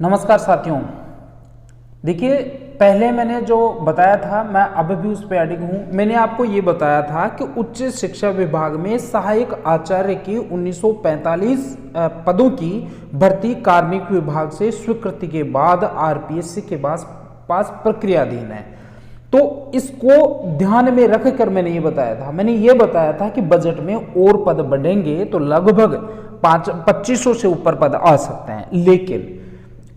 नमस्कार साथियों। देखिए, पहले मैंने जो बताया था मैं अब भी उस पर अडिग हूँ। मैंने आपको ये बताया था कि उच्च शिक्षा विभाग में सहायक आचार्य की 1945 पदों की भर्ती कार्मिक विभाग से स्वीकृति के बाद आरपीएससी के पास प्रक्रियाधीन है। तो इसको ध्यान में रख कर मैंने ये बताया था। मैंने ये बताया था कि बजट में और पद बढ़ेंगे तो लगभग 2500 से ऊपर पद आ सकते हैं, लेकिन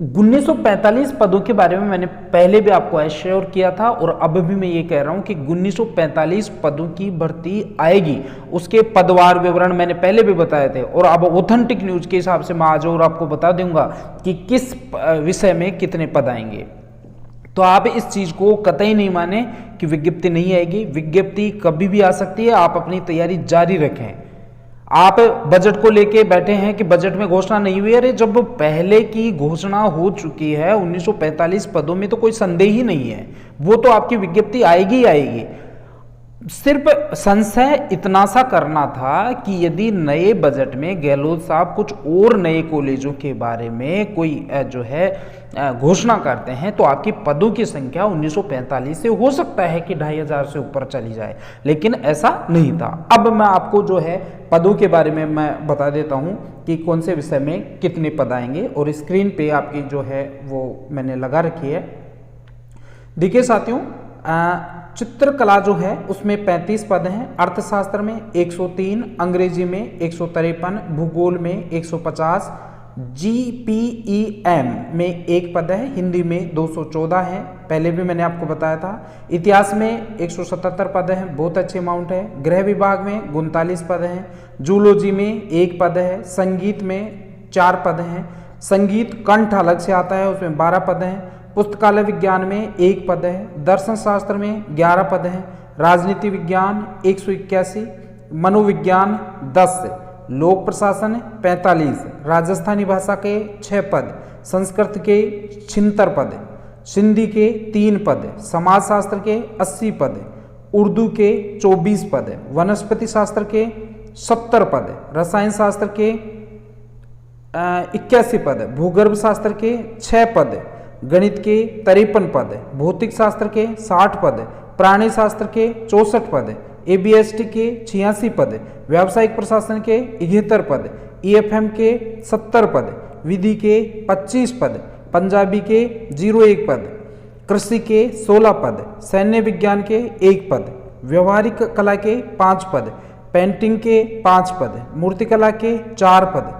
1945 पदों के बारे में मैंने पहले भी आपको एश्योर किया था और अब भी मैं ये कह रहा हूं कि 1945 पदों की भर्ती आएगी। उसके पदवार विवरण मैंने पहले भी बताए थे और अब ऑथेंटिक न्यूज के हिसाब से मैं आज और आपको बता दूंगा कि किस विषय में कितने पद आएंगे। तो आप इस चीज को कतई नहीं माने कि विज्ञप्ति नहीं आएगी। विज्ञप्ति कभी भी आ सकती है। आप अपनी तैयारी जारी रखें। आप बजट को लेके बैठे हैं कि बजट में घोषणा नहीं हुई। अरे जब पहले की घोषणा हो चुकी है 1945 पदों में तो कोई संदेह ही नहीं है, वो तो आपकी विज्ञप्ति आएगी ही आएगी। सिर्फ संशय इतना सा करना था कि यदि नए बजट में गहलोत साहब कुछ और नए कॉलेजों के बारे में कोई जो है घोषणा करते हैं तो आपकी पदों की संख्या 1945 से हो सकता है कि 2500 से ऊपर चली जाए, लेकिन ऐसा नहीं था। अब मैं आपको जो है पदों के बारे में मैं बता देता हूं कि कौन से विषय में कितने पद आएंगे और स्क्रीन पे आपकी जो है वो मैंने लगा रखी है। देखिए साथियों, चित्रकला जो है उसमें 35 पद हैं, अर्थशास्त्र में 103, अंग्रेजी में 153, भूगोल में 150, जीपीईएम में 1 पद है, हिंदी में 214 है, पहले भी मैंने आपको बताया था। इतिहास में 177 पद हैं, बहुत अच्छे अमाउंट है। गृह विभाग में 39 पद हैं, जूलॉजी में 1 पद है, संगीत में 4 पद हैं, संगीत कंठ अलग से आता है उसमें 12 पद हैं, पुस्तकालय विज्ञान में 1 पद है, दर्शन शास्त्र में 11 पद हैं, राजनीति विज्ञान 181, मनोविज्ञान 10, लोक प्रशासन 45, राजस्थानी भाषा के 6 पद, संस्कृत के 76 पद, सिंधी के 3 पद, समाजशास्त्र के 80 पद, उर्दू के 24 पद, वनस्पति शास्त्र के 70 पद, रसायन शास्त्र के 81 पद, भूगर्भ शास्त्र के 6 पद, गणित के 53 पद, भौतिक शास्त्र के 60 पद, प्राणी शास्त्र के 64 पद, एबीएसटी के 86 पद, व्यावसायिक प्रशासन के 71 पद, ईएफएम के 70 पद, विधि के 25 पद, पंजाबी के 01 पद, कृषि के 16 पद, सैन्य विज्ञान के 1 पद, व्यवहारिक कला के 5 पद, पेंटिंग के 5 पद, मूर्तिकला के 4 पद,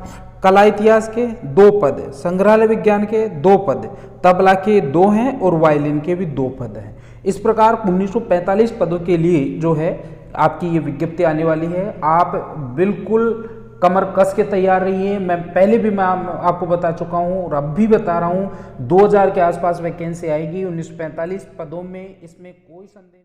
कला इतिहास के 2 पद, संग्रहालय विज्ञान के 2 पद, तबला के 2 हैं और वायलिन के भी 2 पद हैं। इस प्रकार 1945 पदों के लिए जो है आपकी ये विज्ञप्ति आने वाली है। आप बिल्कुल कमर कस के तैयार रहिए। मैं पहले भी मैं आपको बता चुका हूँ और अब भी बता रहा हूँ, 2000 के आसपास वैकेंसी आएगी 1945 पदों में, इसमें कोई संदेह नहीं।